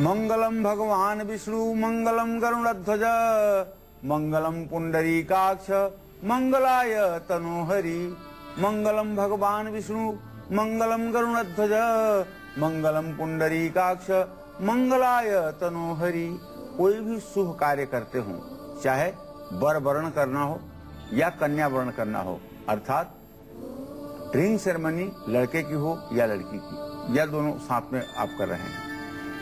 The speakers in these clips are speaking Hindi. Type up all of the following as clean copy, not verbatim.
मंगलम भगवान विष्णु मंगलम गरुड़ध्वज मंगलम पुंडरीकाक्ष मंगलाय तनोहरि। मंगलम भगवान विष्णु मंगलम गरुड़ध्वज मंगलम पुंडरीकाक्ष मंगलाय तनोहरि। कोई भी शुभ कार्य करते हो, चाहे वर वर्ण करना हो या कन्या वर्ण करना हो, अर्थात रिंग सेरेमनी लड़के की हो या लड़की की, या दोनों साथ में आप कर रहे हैं,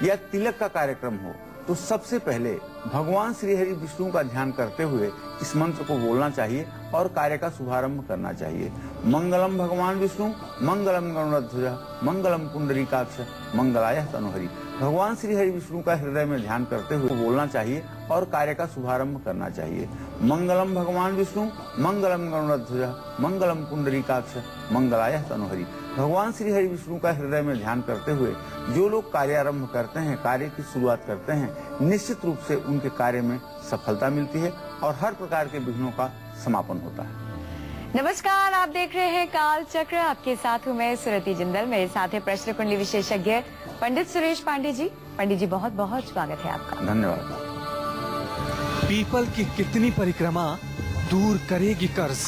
या तिलक का कार्यक्रम हो, तो सबसे पहले भगवान श्री हरि विष्णु का ध्यान करते हुए इस मंत्र को बोलना चाहिए और कार्य का शुभारंभ करना चाहिए। मंगलम भगवान विष्णु मंगलम गरुड़ध्वज मंगलम पुंडरीकाक्ष मंगलाय तनोहरि। भगवान श्री हरि विष्णु का हृदय में ध्यान करते हुए बोलना चाहिए और कार्य का शुभारंभ करना चाहिए। मंगलम भगवान विष्णु मंगलम गरुड़ध्वज मंगलम पुंडरीकाक्ष मंगलाय तनोहरि। भगवान श्री हरि विष्णु का हृदय में ध्यान करते हुए जो लोग कार्यारंभ करते हैं, कार्य की शुरुआत करते हैं, निश्चित रूप से उनके कार्य में सफलता मिलती है और हर प्रकार के विघ्नों का समापन होता है। नमस्कार, आप देख रहे हैं काल चक्र। आपके साथ हूँ मैं सुरति जिंदल। मेरे साथ है प्रश्न कुंडली विशेषज्ञ पंडित सुरेश पांडे जी। पंडित जी, बहुत बहुत स्वागत है आपका। धन्यवाद। पीपल की कितनी परिक्रमा दूर करेगी कर्ज,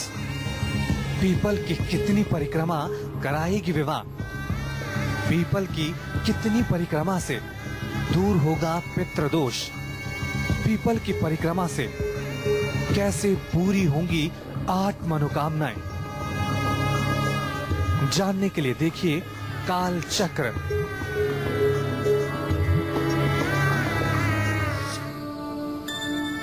पीपल की कितनी परिक्रमा कराएगी विवाह, पीपल की कितनी परिक्रमा से दूर होगा पितृदोष, पीपल की परिक्रमा से कैसे पूरी होंगी 8 मनोकामनाएं। जानने के लिए देखिए काल चक्र।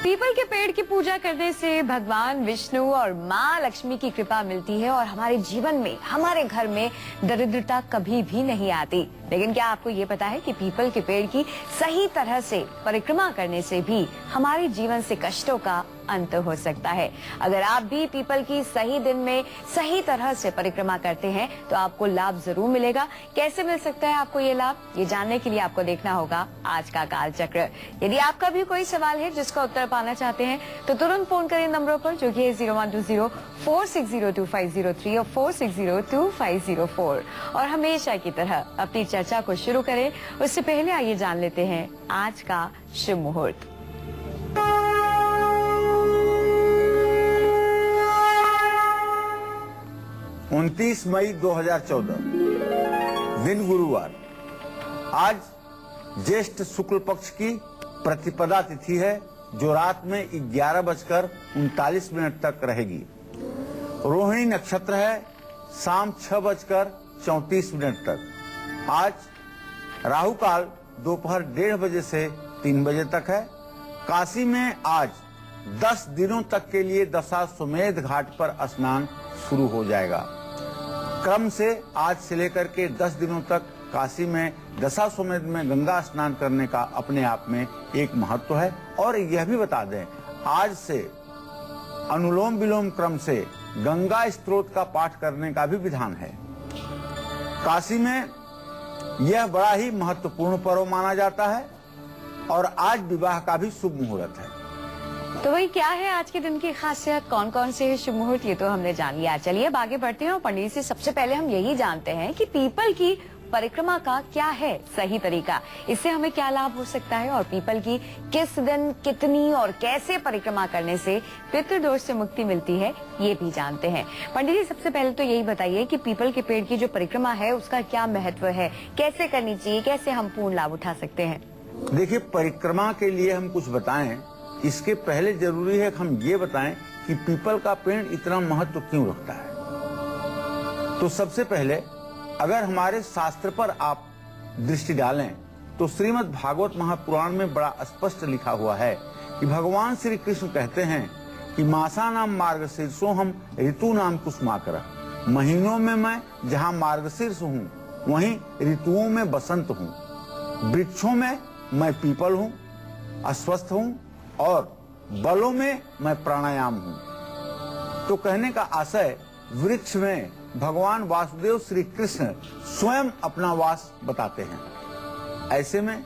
पीपल के पेड़ की पूजा करने से भगवान विष्णु और माँ लक्ष्मी की कृपा मिलती है और हमारे जीवन में, हमारे घर में दरिद्रता कभी भी नहीं आती। लेकिन क्या आपको ये पता है कि पीपल के पेड़ की सही तरह से परिक्रमा करने से भी हमारे जीवन से कष्टों का अंत हो सकता है। अगर आप भी पीपल की सही दिन में सही तरह से परिक्रमा करते हैं तो आपको लाभ जरूर मिलेगा। कैसे मिल सकता है आपको ये लाभ, ये जानने के लिए आपको देखना होगा आज का काल चक्र। यदि आपका भी कोई सवाल है जिसका उत्तर पाना चाहते हैं तो तुरंत फोन करें नंबरों पर, जो कि है 0120-460-2503 और 460-2504। और हमेशा की तरह अपनी चर्चा को शुरू करें उससे पहले आइए जान लेते हैं आज का शुभ मुहूर्त। 29 मई 2014 दिन गुरुवार। आज ज्येष्ठ शुक्ल पक्ष की प्रतिपदा तिथि है, जो रात में 11:39 तक रहेगी। रोहिणी नक्षत्र है, शाम 6:34 तक। आज राहु काल दोपहर 1:30 बजे से 3 बजे तक है। काशी में आज 10 दिनों तक के लिए दशाश्वमेध घाट पर स्नान शुरू हो जाएगा। क्रम से आज से लेकर के 10 दिनों तक काशी में दशाश्वमेध में गंगा स्नान करने का अपने आप में एक महत्व है। और यह भी बता दें, आज से अनुलोम विलोम क्रम से गंगा स्त्रोत का पाठ करने का भी विधान है। काशी में यह बड़ा ही महत्वपूर्ण पर्व माना जाता है और आज विवाह का भी शुभ मुहूर्त है। तो वही क्या है आज के दिन की खासियत, कौन कौन से शुभ मुहूर्त, ये तो हमने जान लिया। चलिए अब आगे बढ़ते हैं और पंडित से सबसे पहले हम यही जानते हैं कि पीपल की परिक्रमा का क्या है सही तरीका, इससे हमें क्या लाभ हो सकता है और पीपल की किस दिन कितनी और कैसे परिक्रमा करने से पितृदोष से मुक्ति मिलती है, ये भी जानते हैं। पंडित जी, सबसे पहले तो यही बताइए कि पीपल के पेड़ की जो परिक्रमा है उसका क्या महत्व है, कैसे करनी चाहिए, कैसे हम पूर्ण लाभ उठा सकते हैं। देखिए, परिक्रमा के लिए हम कुछ बताएं, इसके पहले जरूरी है कि हम ये बताएं कि पीपल का पेड़ इतना महत्व क्यों रखता है। तो सबसे पहले अगर हमारे शास्त्र पर आप दृष्टि डालें तो श्रीमद् भागवत महापुराण में बड़ा स्पष्ट लिखा हुआ है कि भगवान श्री कृष्ण कहते हैं कि मासा नाम मार्गशीर्षो हम ऋतु नाम कुसुमाकर। महीनों में मैं जहाँ मार्गशीर्ष हूँ वहीं ऋतुओं में बसंत हूँ। वृक्षों में मैं पीपल हूँ, अस्वस्थ हूँ, और बलों में मैं प्राणायाम हूँ। तो कहने का आशय, वृक्ष में भगवान वासुदेव श्री कृष्ण स्वयं अपना वास बताते हैं। ऐसे में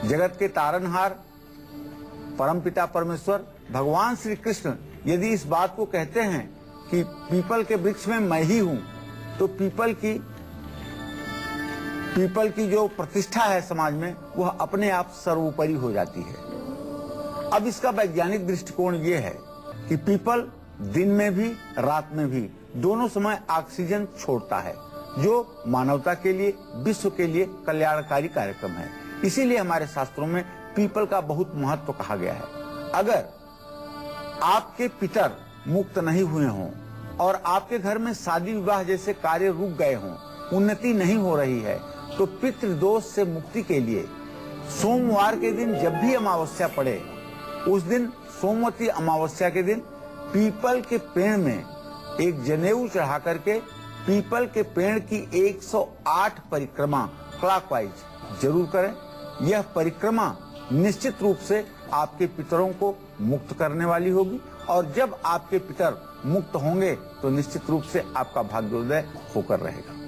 जगत के तारनहार परमपिता परमेश्वर भगवान श्री कृष्ण यदि इस बात को कहते हैं कि पीपल के वृक्ष में मैं ही हूँ, तो पीपल की पीपल की जो प्रतिष्ठा है समाज में वह अपने आप सर्वोपरि हो जाती है। अब इसका वैज्ञानिक दृष्टिकोण ये है कि पीपल दिन में भी रात में भी दोनों समय ऑक्सीजन छोड़ता है, जो मानवता के लिए, विश्व के लिए कल्याणकारी कार्यक्रम है। इसीलिए हमारे शास्त्रों में पीपल का बहुत महत्व कहा गया है। अगर आपके पितर मुक्त नहीं हुए हों और आपके घर में शादी विवाह जैसे कार्य रुक गए हों, उन्नति नहीं हो रही है, तो पितृदोष से मुक्ति के लिए सोमवार के दिन जब भी अमावस्या पड़े, उस दिन सोमवती अमावस्या के दिन पीपल के पेड़ में एक जनेऊ चढ़ा करके पीपल के पेड़ की 108 परिक्रमा क्लॉकवाइज जरूर करें। यह परिक्रमा निश्चित रूप से आपके पितरों को मुक्त करने वाली होगी और जब आपके पितर मुक्त होंगे तो निश्चित रूप से आपका भाग्योदय होकर रहेगा।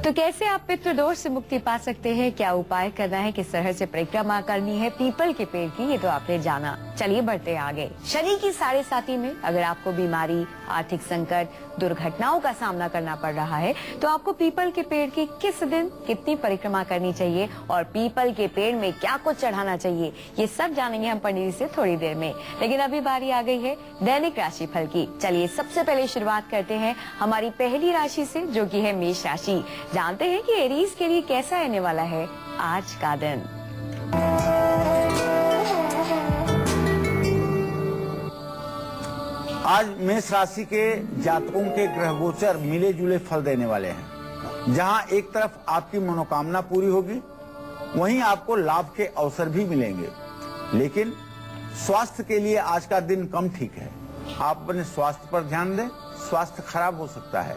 तो कैसे आप पितृदोष से मुक्ति पा सकते हैं, क्या उपाय करना है, किस तरह से परिक्रमा करनी है पीपल के पेड़ की, ये तो आपने जाना। चलिए बढ़ते आगे। शनि की 7.5 में अगर आपको बीमारी, आर्थिक संकट, दुर्घटनाओं का सामना करना पड़ रहा है तो आपको पीपल के पेड़ की किस दिन कितनी परिक्रमा करनी चाहिए और पीपल के पेड़ में क्या कुछ चढ़ाना चाहिए, ये सब जानेंगे हम पंडित जी से थोड़ी देर में। लेकिन अभी बारी आ गई है दैनिक राशि फल की। चलिए सबसे पहले शुरुआत करते हैं हमारी पहली राशि से, जो की है मेष राशि। जानते हैं कि एरीज के लिए कैसा रहने वाला है आज का दिन। आज मेष राशि के जातकों के ग्रह गोचर मिले जुले फल देने वाले हैं। जहां एक तरफ आपकी मनोकामना पूरी होगी, वहीं आपको लाभ के अवसर भी मिलेंगे। लेकिन स्वास्थ्य के लिए आज का दिन कम ठीक है। आप अपने स्वास्थ्य पर ध्यान दें, स्वास्थ्य खराब हो सकता है।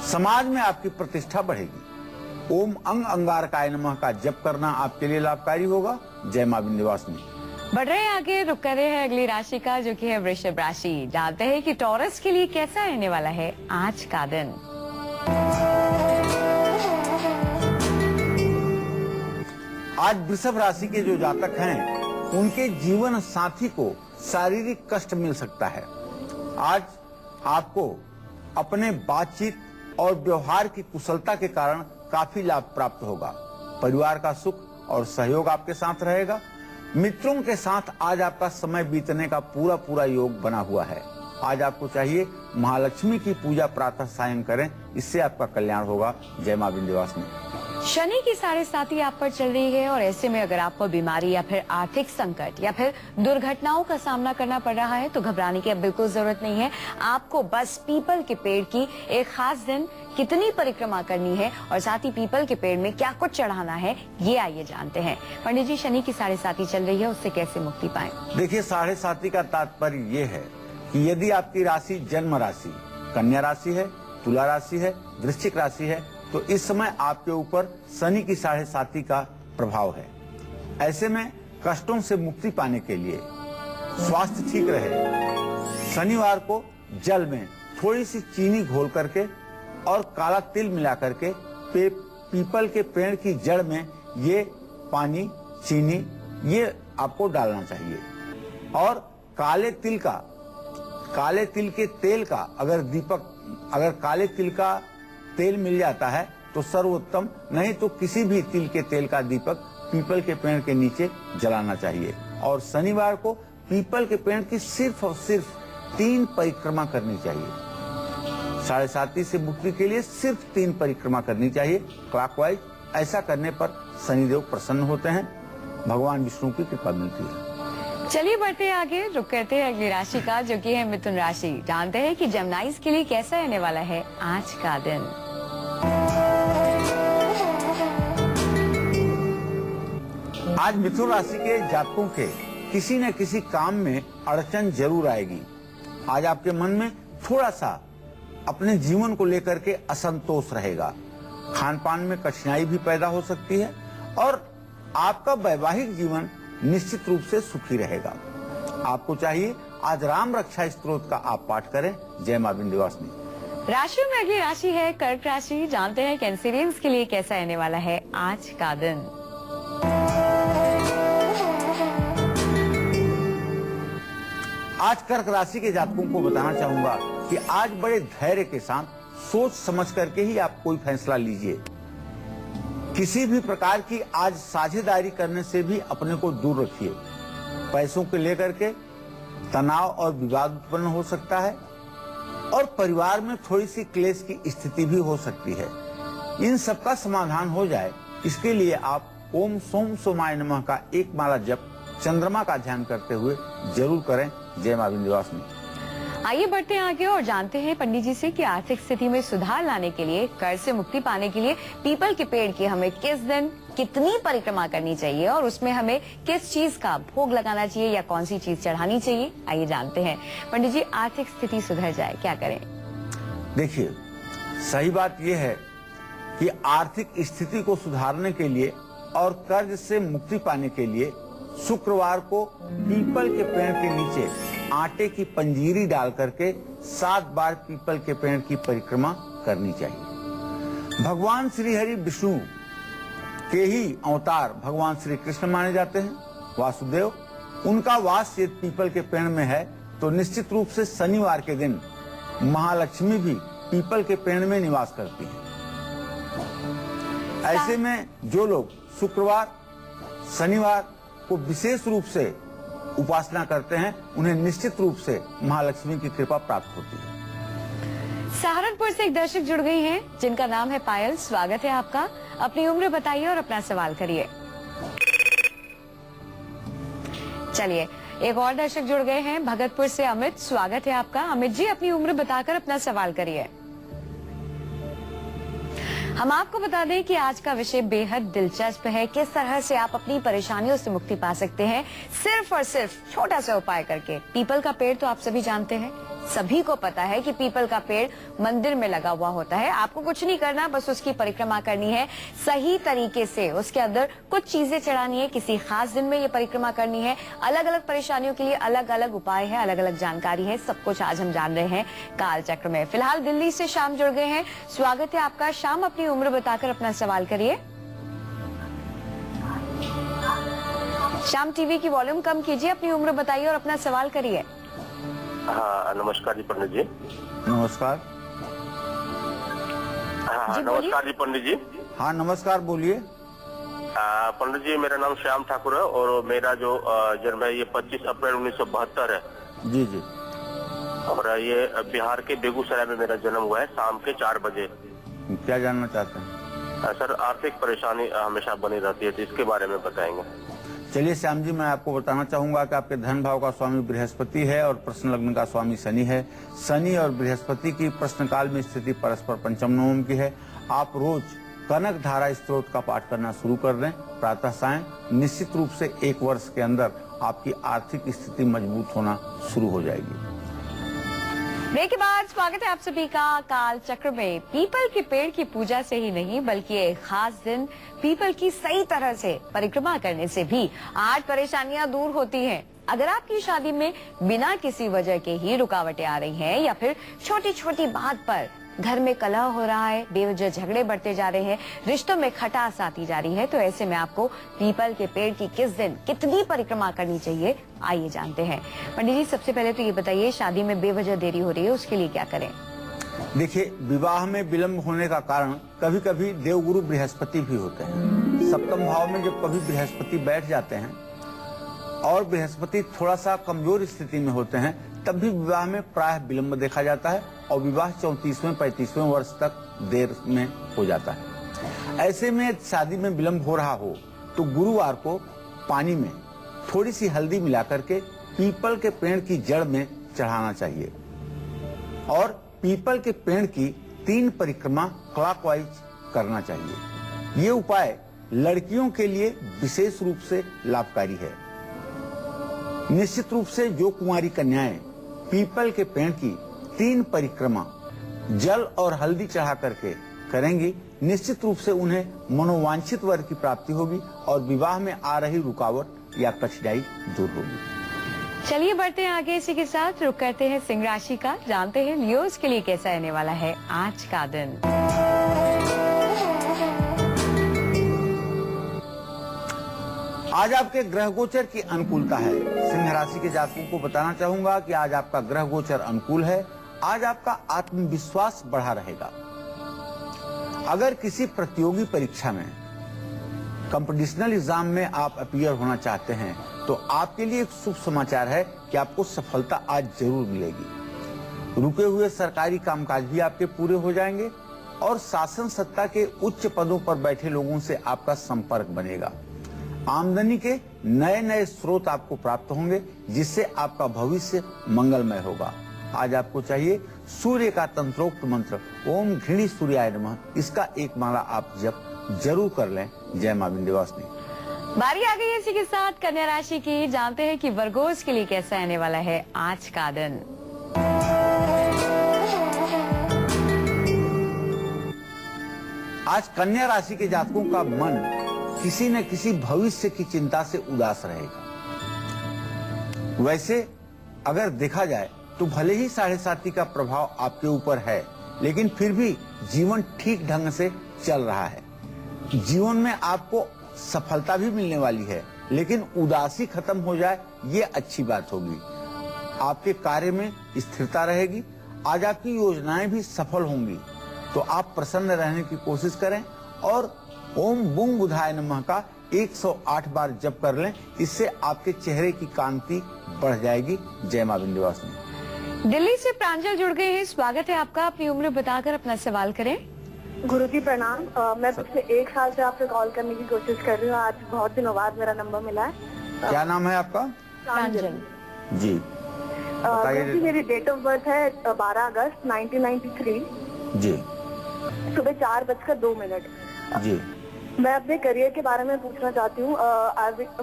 समाज में आपकी प्रतिष्ठा बढ़ेगी। ओम अंग अंगारकाय नमः का जप करना आपके लिए लाभकारी होगा। जय मां विंध्यवासिनी। बढ़ रहे आगे, रुक कर रहे हैं अगली राशि का, जो कि है वृषभ राशि। जानते हैं कि टॉरस के लिए कैसा रहने वाला है आज का दिन। आज वृषभ राशि के जो जातक हैं, उनके जीवन साथी को शारीरिक कष्ट मिल सकता है। आज आपको अपने बातचीत और व्यवहार की कुशलता के कारण काफी लाभ प्राप्त होगा। परिवार का सुख और सहयोग आपके साथ रहेगा। मित्रों के साथ आज आपका समय बीतने का पूरा योग बना हुआ है। आज आपको चाहिए महालक्ष्मी की पूजा प्रातः सायं करें, इससे आपका कल्याण होगा। जय मां विंध्यवासिनी। शनि की 7.5 आप पर चल रही है और ऐसे में अगर आपको बीमारी या फिर आर्थिक संकट या फिर दुर्घटनाओं का सामना करना पड़ रहा है तो घबराने की अब बिल्कुल जरूरत नहीं है। आपको बस पीपल के पेड़ की एक खास दिन कितनी परिक्रमा करनी है और साथ ही पीपल के पेड़ में क्या कुछ चढ़ाना है, ये आइए जानते हैं। पंडित जी, शनि की 7.5 चल रही है, उससे कैसे मुक्ति पाएं? देखिए, 7.5 का तात्पर्य ये है कि यदि आपकी राशि जन्म राशि कन्या राशि है, तुला राशि है, वृश्चिक राशि है, तो इस समय आपके ऊपर शनि की 7.5 का प्रभाव है। ऐसे में कष्टों से मुक्ति पाने के लिए, स्वास्थ्य ठीक रहे, शनिवार को जल में थोड़ी सी चीनी घोल करके और काला तिल मिला करके पीपल के पेड़ की जड़ में ये पानी, चीनी, ये आपको डालना चाहिए। और काले तिल के तेल का अगर काले तिल का तेल मिल जाता है तो सर्वोत्तम, नहीं तो किसी भी तिल के तेल का दीपक पीपल के पेड़ के नीचे जलाना चाहिए। और शनिवार को पीपल के पेड़ की सिर्फ और सिर्फ 3 परिक्रमा करनी चाहिए। 7.5 से मुक्ति के लिए सिर्फ 3 परिक्रमा करनी चाहिए क्लॉकवाइज। ऐसा करने पर शनिदेव प्रसन्न होते हैं, भगवान विष्णु की कृपा मिलती है। चलिए बढ़ते आगे, रुक करते हैं अगली राशि का, जो कि है मिथुन राशि। जानते हैं कि जेमिनाइज के लिए कैसा रहने वाला है आज का दिन। आज मिथुन राशि के जातकों के किसी न किसी काम में अड़चन जरूर आएगी। आज आपके मन में थोड़ा सा अपने जीवन को लेकर के असंतोष रहेगा। खान पान में कठिनाई भी पैदा हो सकती है और आपका वैवाहिक जीवन निश्चित रूप से सुखी रहेगा। आपको चाहिए आज राम रक्षा स्तोत्र का आप पाठ करें। जय मां विंध्यवासिनी। राशियों में अगली राशि है कर्क राशि। जानते हैं कैंसेरियंस के लिए कैसा रहने वाला है आज का दिन। आज कर्क राशि के जातकों को बताना चाहूंगा कि आज बड़े धैर्य के साथ सोच समझ करके ही आप कोई फैसला लीजिए। किसी भी प्रकार की आज साझेदारी करने से भी अपने को दूर रखिए। पैसों को लेकर के तनाव और विवाद उत्पन्न हो सकता है और परिवार में थोड़ी सी क्लेश की स्थिति भी हो सकती है। इन सब का समाधान हो जाए, इसके लिए आप ओम सोम सोमाय नमः का एक माला जप चंद्रमा का ध्यान करते हुए जरूर करें। जय मां विंध्यवासिनी। आइए बढ़ते हैं आगे और जानते हैं पंडित जी से कि आर्थिक स्थिति में सुधार लाने के लिए, कर्ज से मुक्ति पाने के लिए पीपल के पेड़ की हमें किस दिन कितनी परिक्रमा करनी चाहिए और उसमें हमें किस चीज का भोग लगाना चाहिए या कौन सी चीज चढ़ानी चाहिए, आइए जानते हैं। पंडित जी, आर्थिक स्थिति सुधर जाए क्या करें? देखिए, सही बात यह है कि आर्थिक स्थिति को सुधारने के लिए और कर्ज से मुक्ति पाने के लिए शुक्रवार को पीपल के पेड़ के नीचे आटे की पंजीरी डाल करके 7 बार पीपल के पेड़ की परिक्रमा करनी चाहिए। भगवान श्री हरि विष्णु के ही अवतार भगवान श्री कृष्ण माने जाते हैं, वासुदेव। उनका वास यदि पीपल के पेड़ में है तो निश्चित रूप से शनिवार के दिन महालक्ष्मी भी पीपल के पेड़ में निवास करती है। ऐसे में जो लोग शुक्रवार शनिवार को विशेष रूप से उपासना करते हैं, उन्हें निश्चित रूप से महालक्ष्मी की कृपा प्राप्त होती है। सहारनपुर से एक दर्शक जुड़ गई हैं जिनका नाम है पायल। स्वागत है आपका। अपनी उम्र बताइए और अपना सवाल करिए। चलिए, एक और दर्शक जुड़ गए हैं भगतपुर से अमित। स्वागत है आपका। अमित जी, अपनी उम्र बताकर अपना सवाल करिए। हम आपको बता दें कि आज का विषय बेहद दिलचस्प है। किस तरह से आप अपनी परेशानियों से मुक्ति पा सकते हैं सिर्फ और सिर्फ छोटा सा उपाय करके। पीपल का पेड़ तो आप सभी जानते हैं, सभी को पता है कि पीपल का पेड़ मंदिर में लगा हुआ होता है। आपको कुछ नहीं करना, बस उसकी परिक्रमा करनी है सही तरीके से। उसके अंदर कुछ चीजें चढ़ानी है, किसी खास दिन में ये परिक्रमा करनी है। अलग अलग परेशानियों के लिए अलग अलग उपाय है, अलग अलग जानकारी है। सब कुछ आज हम जान रहे हैं काल चक्र में। फिलहाल दिल्ली से शाम जुड़ गए हैं। स्वागत है आपका। शाम, अपनी उम्र बताकर अपना सवाल करिए। शाम, टीवी की वॉल्यूम कम कीजिए, अपनी उम्र बताइए और अपना सवाल करिए। हाँ, नमस्कार जी पंडित जी। नमस्कार। हाँ, नमस्कार जी पंडित जी। हाँ नमस्कार, बोलिए। पंडित जी, मेरा नाम श्याम ठाकुर है और मेरा जो जन्म है ये 25 अप्रैल 1972 है। जी जी। और ये बिहार के बेगूसराय में मेरा जन्म हुआ है, शाम के 4 बजे। क्या जानना चाहते हैं? सर, आर्थिक परेशानी हमेशा बनी रहती है, तो इसके बारे में बताएंगे। चलिए श्याम जी, मैं आपको बताना चाहूंगा कि आपके धन भाव का स्वामी बृहस्पति है और प्रश्न लग्न का स्वामी शनि है। शनि और बृहस्पति की प्रश्न काल में स्थिति परस्पर पंचम नवम की है। आप रोज कनक धारा स्त्रोत का पाठ करना शुरू कर दें प्रातः सायं। निश्चित रूप से 1 वर्ष के अंदर आपकी आर्थिक स्थिति मजबूत होना शुरू हो जाएगी। ब्रेक के बाद स्वागत है आप सभी का काल चक्र में। पीपल के पेड़ की पूजा से ही नहीं बल्कि एक खास दिन पीपल की सही तरह से परिक्रमा करने से भी 8 परेशानियां दूर होती हैं। अगर आपकी शादी में बिना किसी वजह के ही रुकावटें आ रही हैं या फिर छोटी छोटी बात पर घर में कलह हो रहा है, बेवजह झगड़े बढ़ते जा रहे हैं, रिश्तों में खटास आती जा रही है, तो ऐसे में आपको पीपल के पेड़ की किस दिन कितनी परिक्रमा करनी चाहिए, आइए जानते हैं। पंडित जी, सबसे पहले तो ये बताइए, शादी में बेवजह देरी हो रही है, उसके लिए क्या करें? देखिए, विवाह में विलम्ब होने का कारण कभी कभी देवगुरु बृहस्पति भी होते हैं। सप्तम भाव में जब कभी बृहस्पति बैठ जाते हैं और बृहस्पति थोड़ा सा कमजोर स्थिति में होते हैं, तब भी विवाह में प्रायः विलम्ब देखा जाता है और विवाह 34वें 35वें वर्ष तक देर में हो जाता है। ऐसे में शादी में विलम्ब हो रहा हो तो गुरुवार को पानी में थोड़ी सी हल्दी मिला करके पीपल के पेड़ की जड़ में चढ़ाना चाहिए और पीपल के पेड़ की 3 परिक्रमा क्लॉकवाइज करना चाहिए। ये उपाय लड़कियों के लिए विशेष रूप से लाभकारी है। निश्चित रूप से जो कुंवारी कन्याएं पीपल के पेड़ की 3 परिक्रमा जल और हल्दी चढ़ा करके करेंगी, निश्चित रूप से उन्हें मनोवांछित वर की प्राप्ति होगी और विवाह में आ रही रुकावट या कठिनाई दूर होगी। चलिए बढ़ते हैं आगे। इसी के साथ रुक करते हैं सिंह राशि का। जानते हैं लियोस के लिए कैसा रहने वाला है आज का दिन। आज आपके ग्रह गोचर की अनुकूलता है। सिंह राशि के जातकों को बताना चाहूंगा कि आज आपका ग्रह गोचर अनुकूल है। आज आपका आत्मविश्वास बढ़ा रहेगा। अगर किसी प्रतियोगी परीक्षा में कंपटीशनल एग्जाम में आप अपीयर होना चाहते हैं तो आपके लिए एक शुभ समाचार है कि आपको सफलता आज जरूर मिलेगी। रुके हुए सरकारी कामकाज भी आपके पूरे हो जाएंगे और शासन सत्ता के उच्च पदों पर बैठे लोगों से आपका संपर्क बनेगा। आमदनी के नए नए स्रोत आपको प्राप्त होंगे जिससे आपका भविष्य मंगलमय होगा। आज आपको चाहिए सूर्य का तंत्रोक्त मंत्र ओम घृणी सूर्याय नमः, इसका एक माला आप जप जरूर कर लें। जय मां विंध्यवासिनी। बारी आ गई है इसी के साथ कन्या राशि की। जानते हैं कि वर्गोज के लिए कैसा आने वाला है आज का दिन। आज कन्या राशि के जातकों का मन किसी न किसी भविष्य की चिंता से उदास रहेगा। वैसे अगर देखा जाए तो भले ही 7.5 का प्रभाव आपके ऊपर है, लेकिन फिर भी जीवन ठीक ढंग से चल रहा है। जीवन में आपको सफलता भी मिलने वाली है, लेकिन उदासी खत्म हो जाए ये अच्छी बात होगी। आपके कार्य में स्थिरता रहेगी। आज आपकी योजनाएं भी सफल होंगी, तो आप प्रसन्न रहने की कोशिश करें और ओम बुंग बुधाय नमः का 108 बार जप कर लें। इससे आपके चेहरे की कांति बढ़ जाएगी। जय मां विंध्यवासिनी। दिल्ली से प्रांजल जुड़ गए हैं। स्वागत है आपका। अपनी उम्र बताकर अपना सवाल करें। गुरुजी प्रणाम। मैं पिछले 1 साल से आपसे कॉल करने की कोशिश कर रही हूँ। आज बहुत दिनों बाद मेरा नंबर मिला है। क्या नाम है आपका? प्रांजल जी गुरुजी, मेरी डेट ऑफ बर्थ है 12 अगस्त 1993। जी सुबह 4:02। जी मैं अपने करियर के बारे में पूछना चाहती हूँ।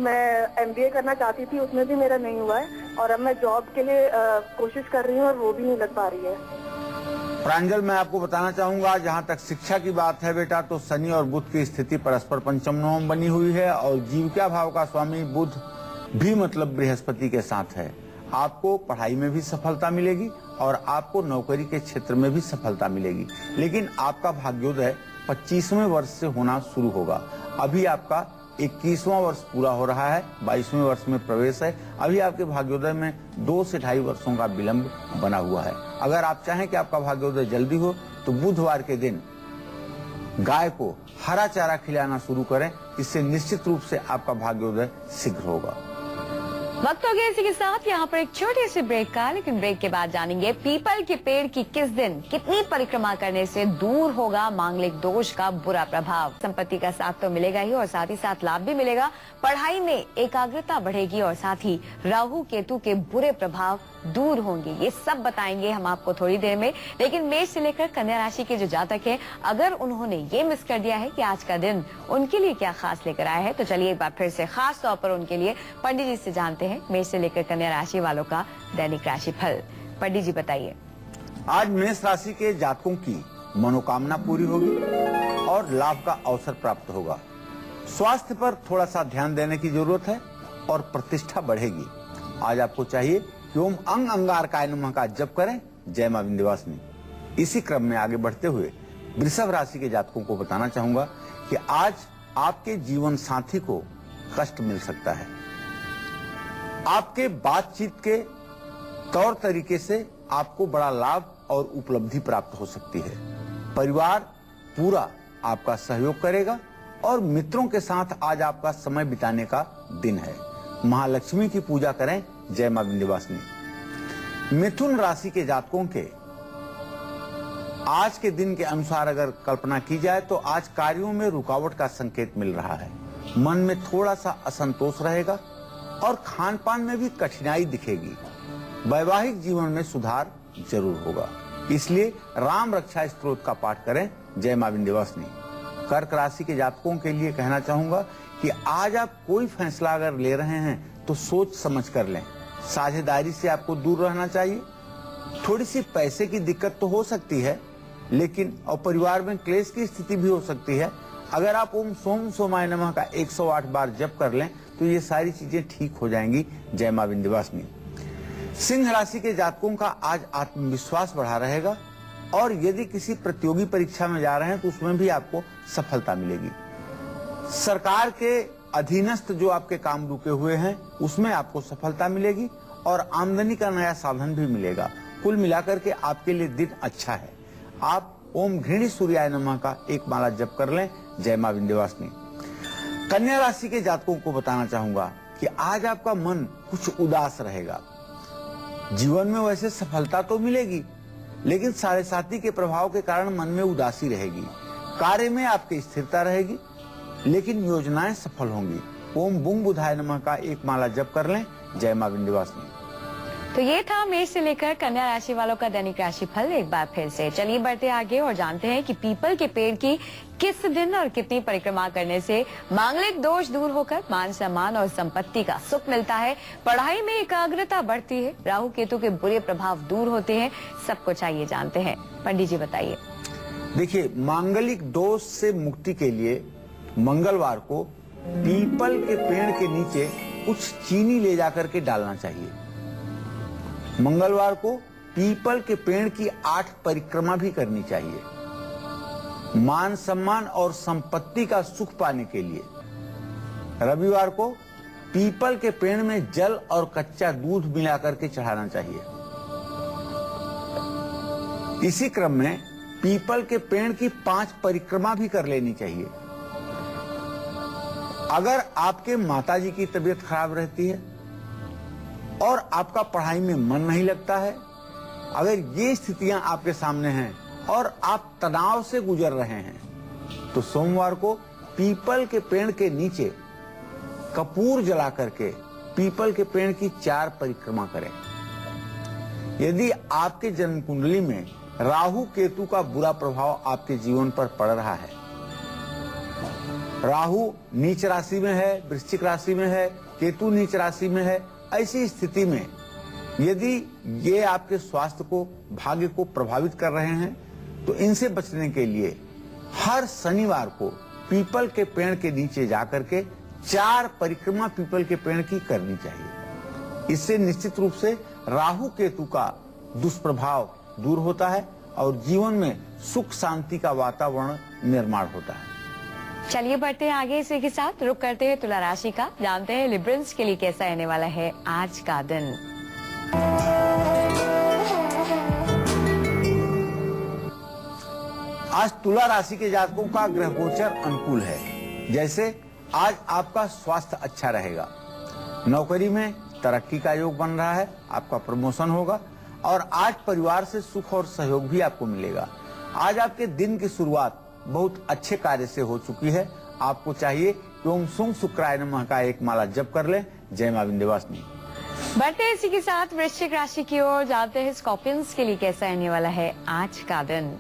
मैं MBA करना चाहती थी, उसमें भी मेरा नहीं हुआ है और अब मैं जॉब के लिए कोशिश कर रही हूँ और वो भी नहीं लग पा रही है। प्रांजल, मैं आपको बताना चाहूंगा, जहाँ तक शिक्षा की बात है बेटा, तो शनि और बुध की स्थिति परस्पर पंचम नवम बनी हुई है और जीविका भाव का स्वामी बुध भी मतलब बृहस्पति के साथ है। आपको पढ़ाई में भी सफलता मिलेगी और आपको नौकरी के क्षेत्र में भी सफलता मिलेगी, लेकिन आपका भाग्योदय 25वें वर्ष से होना शुरू होगा। अभी आपका 21वां वर्ष पूरा हो रहा है, 22वें वर्ष में प्रवेश है। अभी आपके भाग्योदय में 2 से 2.5 वर्षों का विलंब बना हुआ है। अगर आप चाहें कि आपका भाग्योदय जल्दी हो तो बुधवार के दिन गाय को हरा चारा खिलाना शुरू करें। इससे निश्चित रूप से आपका भाग्योदय शीघ्र होगा। वक्त हो गया इसी के साथ यहाँ पर एक छोटे से ब्रेक का, लेकिन ब्रेक के बाद जानेंगे पीपल के पेड़ की किस दिन कितनी परिक्रमा करने से दूर होगा मांगलिक दोष का बुरा प्रभाव। संपत्ति का साथ तो मिलेगा ही और साथ ही साथ लाभ भी मिलेगा। पढ़ाई में एकाग्रता बढ़ेगी और साथ ही राहु केतु के बुरे प्रभाव दूर होंगे। ये सब बताएंगे हम आपको थोड़ी देर में। लेकिन मेष से लेकर कन्या राशि के जो जातक हैं, अगर उन्होंने ये मिस कर दिया है कि आज का दिन उनके लिए क्या खास लेकर आया है, तो चलिए एक बार फिर से खास तौर पर उनके लिए पंडित जी से जानते हैं मेष से लेकर कन्या राशि वालों का दैनिक राशि फल। पंडित जी बताइए। आज मेष राशि के जातकों की मनोकामना पूरी होगी और लाभ का अवसर प्राप्त होगा। स्वास्थ्य पर थोड़ा सा ध्यान देने की जरूरत है और प्रतिष्ठा बढ़ेगी। आज आपको चाहिए कि ओम अंग अंगारकाय नमः का जप करें। जय मां विंध्यवासिनी। इसी क्रम में आगे बढ़ते हुए वृषभ राशि के जातकों को बताना चाहूंगा कि आज आपके जीवन साथी को कष्ट मिल सकता है। आपके बातचीत के तौर तरीके से आपको बड़ा लाभ और उपलब्धि प्राप्त हो सकती है। परिवार पूरा आपका सहयोग करेगा और मित्रों के साथ आज आपका समय बिताने का दिन है। महालक्ष्मी की पूजा करें। जय मां विंध्यवासिनी। मिथुन राशि के जातकों के आज के दिन के अनुसार अगर कल्पना की जाए तो आज कार्यों में रुकावट का संकेत मिल रहा है। मन में थोड़ा सा असंतोष रहेगा और खान पान में भी कठिनाई दिखेगी। वैवाहिक जीवन में सुधार जरूर होगा, इसलिए राम रक्षा स्तोत्र का पाठ करें। जय मां विंध्यवासिनी। कर्क राशि के जातकों के लिए कहना चाहूंगा कि आज आप कोई फैसला अगर ले रहे हैं तो सोच समझ कर लें। साझेदारी से आपको दूर रहना चाहिए। थोड़ी सी पैसे की दिक्कत तो हो सकती है, लेकिन और परिवार में क्लेश की स्थिति भी हो सकती है। अगर आप ओम सोम सोमाय नमः का 108 बार जप कर लें तो ये सारी चीजें ठीक हो जाएंगी। जय मां विंध्यवासिनी। सिंह राशि के जातकों का आज आत्मविश्वास बढ़ा रहेगा और यदि किसी प्रतियोगी परीक्षा में जा रहे हैं तो उसमें भी आपको सफलता मिलेगी। सरकार के अधीनस्थ जो आपके काम रुके हुए हैं उसमें आपको सफलता मिलेगी और आमदनी का नया साधन भी मिलेगा। कुल मिलाकर के आपके लिए दिन अच्छा है। आप ओम घृणी सूर्याय नमः का एक माला जप कर लें। जय मां विंध्यवासिनी। कन्या राशि के जातकों को बताना चाहूंगा कि आज आपका मन कुछ उदास रहेगा। जीवन में वैसे सफलता तो मिलेगी, लेकिन साढ़े साथी के प्रभाव के कारण मन में उदासी रहेगी। कार्य में आपकी स्थिरता रहेगी, लेकिन योजनाएं सफल होंगी। ओम बुंग बुधाय नमः का एक माला जप कर लें। जय मां विंध्यवासिनी। तो ये था मेष से लेकर कन्या राशि वालों का दैनिक राशि फल एक बार फिर से। चलिए बढ़ते आगे और जानते हैं कि पीपल के पेड़ की किस दिन और कितनी परिक्रमा करने से मांगलिक दोष दूर होकर मान सम्मान और संपत्ति का सुख मिलता है, पढ़ाई में एकाग्रता बढ़ती है, राहु केतु के बुरे प्रभाव दूर होते हैं। सब कुछ आइए जानते हैं। पंडित जी बताइए। देखिए, मांगलिक दोष से मुक्ति के लिए मंगलवार को पीपल के पेड़ के नीचे कुछ चीनी ले जाकर के डालना चाहिए। मंगलवार को पीपल के पेड़ की 8 परिक्रमा भी करनी चाहिए मान सम्मान और संपत्ति का सुख पाने के लिए। रविवार को पीपल के पेड़ में जल और कच्चा दूध मिलाकर के चढ़ाना चाहिए। इसी क्रम में पीपल के पेड़ की 5 परिक्रमा भी कर लेनी चाहिए। अगर आपके माताजी की तबीयत खराब रहती है और आपका पढ़ाई में मन नहीं लगता है, अगर ये स्थितियां आपके सामने हैं और आप तनाव से गुजर रहे हैं, तो सोमवार को पीपल के पेड़ के नीचे कपूर जला करके पीपल के पेड़ की 4 परिक्रमा करें। यदि आपके जन्म कुंडली में राहु केतु का बुरा प्रभाव आपके जीवन पर पड़ रहा है, राहु नीच राशि में है, वृश्चिक राशि में है, केतु नीच राशि में है, ऐसी स्थिति में यदि ये आपके स्वास्थ्य को, भाग्य को प्रभावित कर रहे हैं, तो इनसे बचने के लिए हर शनिवार को पीपल के पेड़ के नीचे जाकर के 4 परिक्रमा पीपल के पेड़ की करनी चाहिए। इससे निश्चित रूप से राहु केतु का दुष्प्रभाव दूर होता है और जीवन में सुख शांति का वातावरण निर्माण होता है। चलिए बढ़ते हैं आगे। इसी के साथ रुक करते हैं तुला राशि का। जानते हैं लिब्रल्स के लिए कैसा रहने वाला है आज का दिन। आज तुला राशि के जातकों का ग्रह गोचर अनुकूल है। जैसे आज आपका स्वास्थ्य अच्छा रहेगा, नौकरी में तरक्की का योग बन रहा है, आपका प्रमोशन होगा और आज परिवार से सुख और सहयोग भी आपको मिलेगा। आज आपके दिन की शुरुआत बहुत अच्छे कार्य से हो चुकी है। आपको चाहिए कि ओम सुंग शुक्राय नमः का एक माला जप कर लें। जय मां विंध्यवासिनी। बढ़ते हैं इसी के साथ वृश्चिक राशि की ओर। जाते हैं स्कॉर्पियंस के लिए कैसा रहने वाला है आज का दिन।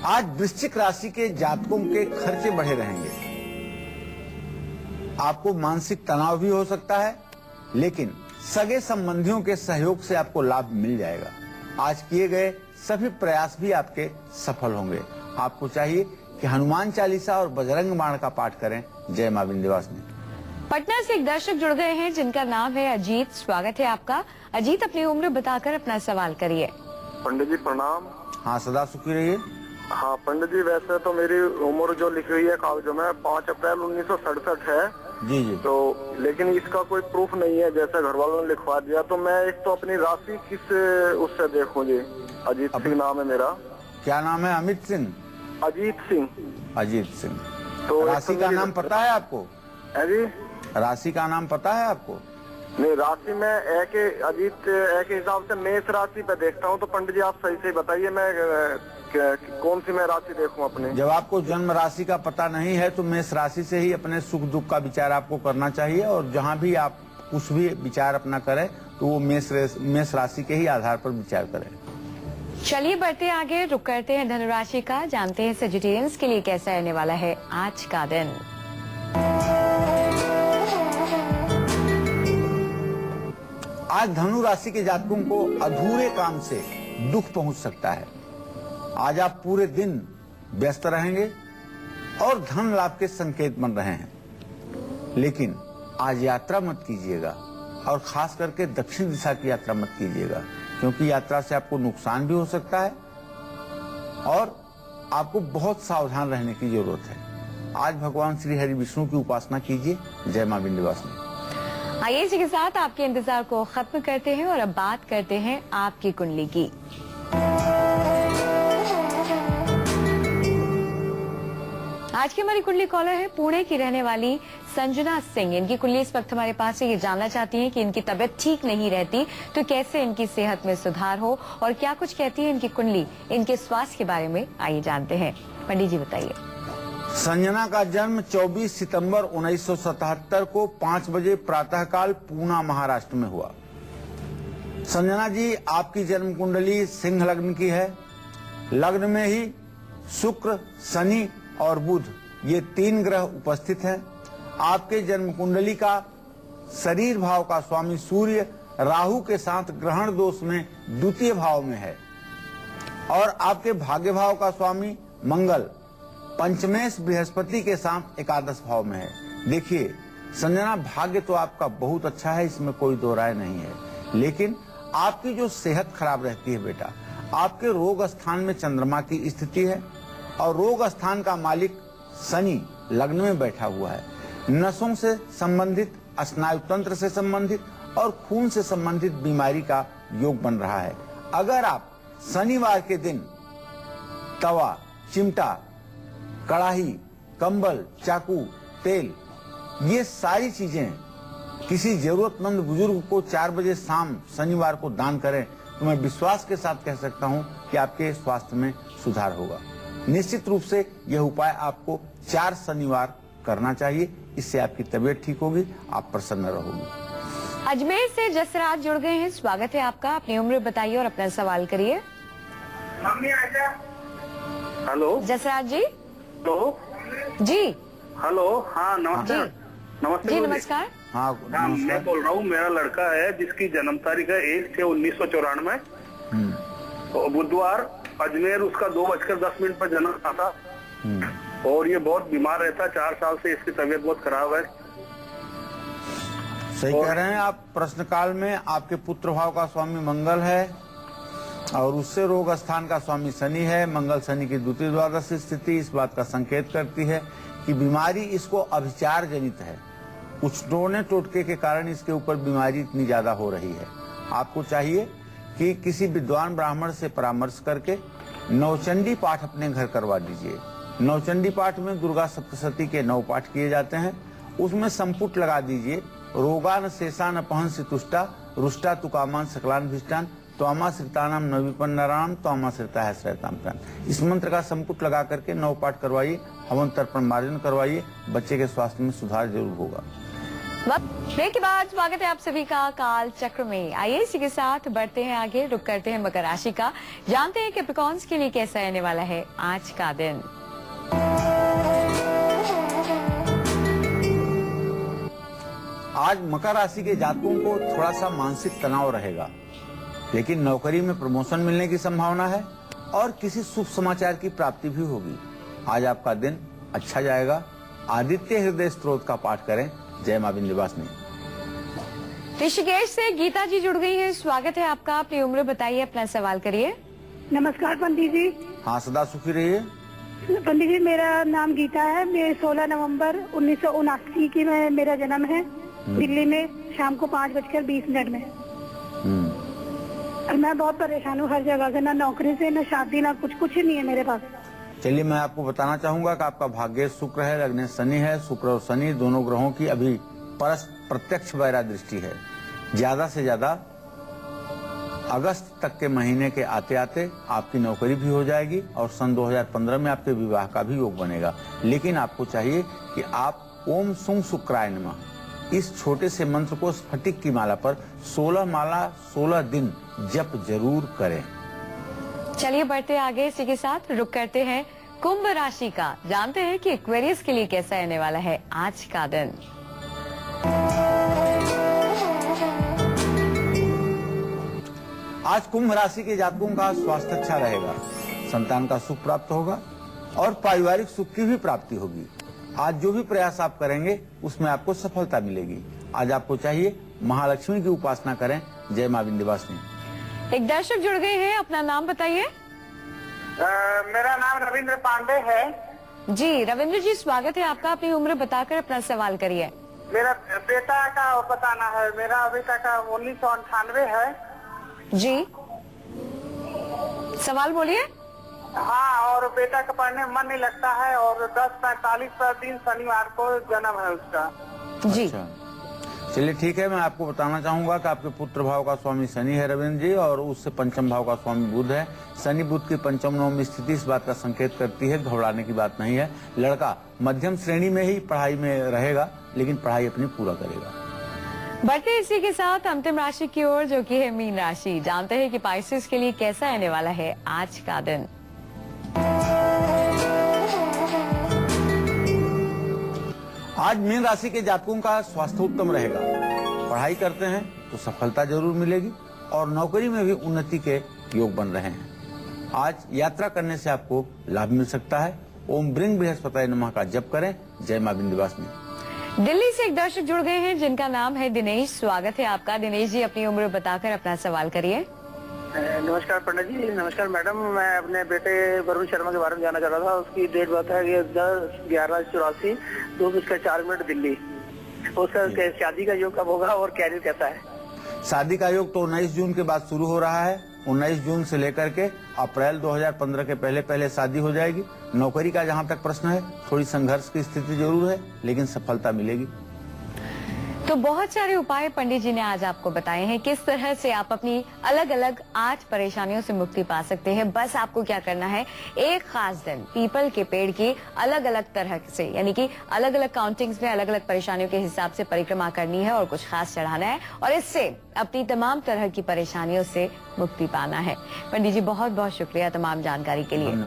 आज वृश्चिक राशि के जातकों के खर्चे बढ़े रहेंगे। आपको मानसिक तनाव भी हो सकता है, लेकिन सगे संबंधियों के सहयोग से आपको लाभ मिल जाएगा। आज किए गए सभी प्रयास भी आपके सफल होंगे। आपको चाहिए कि हनुमान चालीसा और बजरंग बाण का पाठ करें। जय मां विंध्यवासिनी। पटना से एक दर्शक जुड़ गए हैं जिनका नाम है अजीत। स्वागत है आपका। अजीत, अपनी उम्र बताकर अपना सवाल करिए। पंडित जी प्रणाम। हाँ, सदा सुखी रहिए। हाँ पंडित जी, वैसे तो मेरी उम्र जो लिखी हुई है कागजों में 5 अप्रैल 1967 है जी जी। तो, लेकिन इसका कोई प्रूफ नहीं है। जैसे घर वालों ने लिखवा दिया, तो मैं एक तो अपनी राशि किस उससे देखूं जी। अजीत सिंह नाम है मेरा। क्या नाम है? अमित सिंह? अजीत सिंह। अजीत सिंह। तो राशि का नाम पता है आपको? है जी। राशि का नाम पता है आपको? नहीं, राशि में एक अजीत एक हिसाब से मेष राशि पे देखता हूँ। तो पंडित जी आप सही से बताइए, मैं कौन सी मैं राशि देखूं अपने? जब आपको जन्म राशि का पता नहीं है तो मेष राशि से ही अपने सुख दुख का विचार आपको करना चाहिए, और जहां भी आप कुछ भी विचार अपना करें तो वो मेष राशि के ही आधार पर विचार करें। चलिए बढ़ते आगे। रुक करते हैं धनुराशि का। जानते हैं सेजिटेरियंस के लिए कैसा रहने वाला है आज का दिन। आज धनु राशि के जातकों को अधूरे काम से दुख पहुंच सकता है। आज आप पूरे दिन व्यस्त रहेंगे और धन लाभ के संकेत बन रहे हैं, लेकिन आज यात्रा मत कीजिएगा, और खास करके दक्षिण दिशा की यात्रा मत कीजिएगा, क्योंकि यात्रा से आपको नुकसान भी हो सकता है और आपको बहुत सावधान रहने की जरूरत है। आज भगवान श्री हरि विष्णु की उपासना कीजिए। जय मां विंध्यवासिनी। आइए इसी के साथ आपके इंतजार को खत्म करते हैं और अब बात करते हैं आपकी कुंडली की। आज की हमारी कुंडली कॉलर है पुणे की रहने वाली संजना सिंह। इनकी कुंडली इस वक्त हमारे पास है। ये जानना चाहती हैं कि इनकी तबीयत ठीक नहीं रहती तो कैसे इनकी सेहत में सुधार हो और क्या कुछ कहती है इनकी कुंडली इनके स्वास्थ्य के बारे में। आइए जानते हैं। पंडित जी बताइए। संजना का जन्म 24 सितंबर 1977 को 5 बजे प्रातःकाल पूना महाराष्ट्र में हुआ। संजना जी, आपकी जन्म कुंडली सिंह लग्न की है। लग्न में ही शुक्र, शनि और बुध ये 3 ग्रह उपस्थित हैं। आपके जन्म कुंडली का शरीर भाव का स्वामी सूर्य राहु के साथ ग्रहण दोष में द्वितीय भाव में है और आपके भाग्य भाव का स्वामी मंगल पंचमेश बृहस्पति के साथ एकादश भाव में है। देखिए संजना, भाग्य तो आपका बहुत अच्छा है, इसमें कोई दो राय नहीं है, लेकिन आपकी जो सेहत खराब रहती है बेटा, आपके रोग स्थान में चंद्रमा की स्थिति है और रोग स्थान का मालिक शनि लग्न में बैठा हुआ है। नसों से संबंधित, स्नायु तंत्र से संबंधित और खून से संबंधित बीमारी का योग बन रहा है। अगर आप शनिवार के दिन तवा, चिमटा, कड़ाही, कंबल, चाकू, तेल, ये सारी चीजें किसी जरूरतमंद बुजुर्ग को 4 बजे शाम शनिवार को दान करें तो मैं विश्वास के साथ कह सकता हूं कि आपके स्वास्थ्य में सुधार होगा। निश्चित रूप से यह उपाय आपको 4 शनिवार करना चाहिए। इससे आपकी तबीयत ठीक होगी, आप प्रसन्न रहोगे। अजमेर से जसराज जुड़ गए हैं। स्वागत है आपका। अपनी उम्र बताइए और अपना सवाल करिए। हेलो जसराज जी। तो जी हेलो, हाँ नमस्ते। जी नमस्ते जी बोलिए। नमस्कार। हाँ हाँ, मैं नमस्कार। बोल रहा हूँ, मेरा लड़का है जिसकी जन्म तारीख है 1/6/1994। तो बुधवार अजमेर, उसका 2:10 पर जन्म था और ये बहुत बीमार रहता है। 4 साल से इसकी तबीयत बहुत खराब है। सही कह रहे हैं आप। प्रश्न काल में आपके पुत्र भाव का स्वामी मंगल है और उससे रोग स्थान का स्वामी शनि है। मंगल शनि की द्वितीय द्वादश स्थिति इस बात का संकेत करती है कि बीमारी इसको अभिचार जनित है। कुछ टोने टोटके के कारण इसके ऊपर बीमारी इतनी ज्यादा हो रही है। आपको चाहिए कि किसी विद्वान ब्राह्मण से परामर्श करके नवचंडी पाठ अपने घर करवा दीजिए। नवचंडी पाठ में दुर्गा सप्तशती के 9 पाठ किए जाते हैं। उसमें संपुट लगा दीजिए। रोगान शेषान अपहंस तुष्टा रुष्टा तुकामान सकलान भिष्टान त्वामा श्रितानाम नवीपन्नराम त्वामा श्रिता है श्रेताम प्राण। इस मंत्र का संपुट लगा करके 9 पाठ करवाइए, हवन तर्पण मार्जन करवाइए, बच्चे के स्वास्थ्य में सुधार जरूर होगा। ब्रेक के बाद स्वागत है आप सभी का काल चक्र में। आइए इसी के साथ बढ़ते हैं आगे, रुक करते हैं मकर राशि का। जानते हैं कैप्रिकॉर्न्स के लिए कैसा रहने वाला है आज का दिन। आज मकर राशि के जातकों को थोड़ा सा मानसिक तनाव रहेगा, लेकिन नौकरी में प्रमोशन मिलने की संभावना है और किसी शुभ समाचार की प्राप्ति भी होगी। आज आपका दिन अच्छा जाएगा। आदित्य हृदय स्तोत्र का पाठ करें। जय मां विंध्यवासिनी। ऋषिकेश से गीता जी जुड़ गई हैं। स्वागत है आपका। अपनी उम्र बताइए, अपना सवाल करिए। नमस्कार पंडित जी। हाँ, सदा सुखी रहिए। पंडित जी, मेरा नाम गीता है। मैं 16 नवंबर 1979 की मेरा जन्म है दिल्ली में, शाम को 5:20 में। और मैं बहुत परेशान हूँ हर जगह से, ना नौकरी से, ना शादी, ना कुछ ही नहीं है मेरे पास। चलिए, मैं आपको बताना चाहूंगा कि आपका भाग्य शुक्र है, लग्न शनि है। शुक्र और शनि दोनों ग्रहों की अभी प्रत्यक्ष वैरा दृष्टि है। ज्यादा से ज्यादा अगस्त तक के महीने के आते आते आपकी नौकरी भी हो जाएगी और सन 2015 में आपके विवाह का भी योग बनेगा। लेकिन आपको चाहिए कि आप ओम सुं शुक्राय नमः इस छोटे से मंत्र को स्फटिक की माला पर 16 माला 16 दिन जप जरूर करें। चलिए बढ़ते आगे, इसी के साथ रुक करते हैं कुंभ राशि का। जानते हैं कि एक्वेरियस के लिए कैसा रहने वाला है आज का दिन। आज कुंभ राशि के जातकों का स्वास्थ्य अच्छा रहेगा, संतान का सुख प्राप्त होगा और पारिवारिक सुख की भी प्राप्ति होगी। आज जो भी प्रयास आप करेंगे उसमें आपको सफलता मिलेगी। आज आपको चाहिए महालक्ष्मी की उपासना करें। जय मां विंध्यवासिनी। एक दर्शक जुड़ गए हैं, अपना नाम बताइए। मेरा नाम रविंद्र पांडे है। जी रविंद्र जी, स्वागत है आपका। अपनी उम्र बताकर अपना सवाल करिए। मेरा बेटा का बताना है। मेरा बेटा का 1998 है। जी सवाल बोलिए। हाँ, और बेटा का पढ़ने में मन नहीं लगता है और 10:45 दिन शनिवार को जन्म है उसका। जी अच्छा, चलिए ठीक है। मैं आपको बताना चाहूंगा कि आपके पुत्र भाव का स्वामी शनि है रविंद्र जी, और उससे पंचम भाव का स्वामी बुध है। शनि बुध की पंचम नवम में स्थिति इस बात का संकेत करती है, घबराने की बात नहीं है। लड़का मध्यम श्रेणी में ही पढ़ाई में रहेगा, लेकिन पढ़ाई अपनी पूरा करेगा। बढ़ते इसी के साथ अंतिम राशि की ओर, जो कि है मीन राशि। जानते हैं कि पाइसेस के लिए कैसा आने वाला है आज का दिन। आज मीन राशि के जातकों का स्वास्थ्य उत्तम रहेगा। पढ़ाई करते हैं तो सफलता जरूर मिलेगी, और नौकरी में भी उन्नति के योग बन रहे हैं। आज यात्रा करने से आपको लाभ मिल सकता है। ओम ब्रिंग बृहस्पति नमः का जप करें। जय मां विंध्यवासिनी। दिल्ली से एक दर्शक जुड़ गए हैं जिनका नाम है दिनेश। स्वागत है आपका। दिनेश जी, अपनी उम्र बताकर अपना सवाल करिए। नमस्कार पंडित जी। नमस्कार मैडम। मैं अपने बेटे वरुण शर्मा के बारे में जानना चाह रहा था। उसकी डेट बता है 10/11/84, 2:04 दिल्ली। उसका शादी का योग कब होगा और कैरियर कैसा है? शादी का योग तो 19 जून के बाद शुरू हो रहा है। 19 जून से लेकर के अप्रैल 2015 के पहले पहले शादी हो जाएगी। नौकरी का जहां तक प्रश्न है, थोड़ी संघर्ष की स्थिति जरूर है, लेकिन सफलता मिलेगी। तो बहुत सारे उपाय पंडित जी ने आज आपको बताए हैं किस तरह से आप अपनी अलग अलग 8 परेशानियों से मुक्ति पा सकते हैं। बस आपको क्या करना है, एक खास दिन पीपल के पेड़ की अलग अलग तरह से, यानी कि अलग अलग काउंटिंग्स में अलग अलग परेशानियों के हिसाब से परिक्रमा करनी है और कुछ खास चढ़ाना है, और इससे अपनी तमाम तरह की परेशानियों से मुक्ति पाना है। पंडित जी बहुत बहुत शुक्रिया तमाम जानकारी के लिए।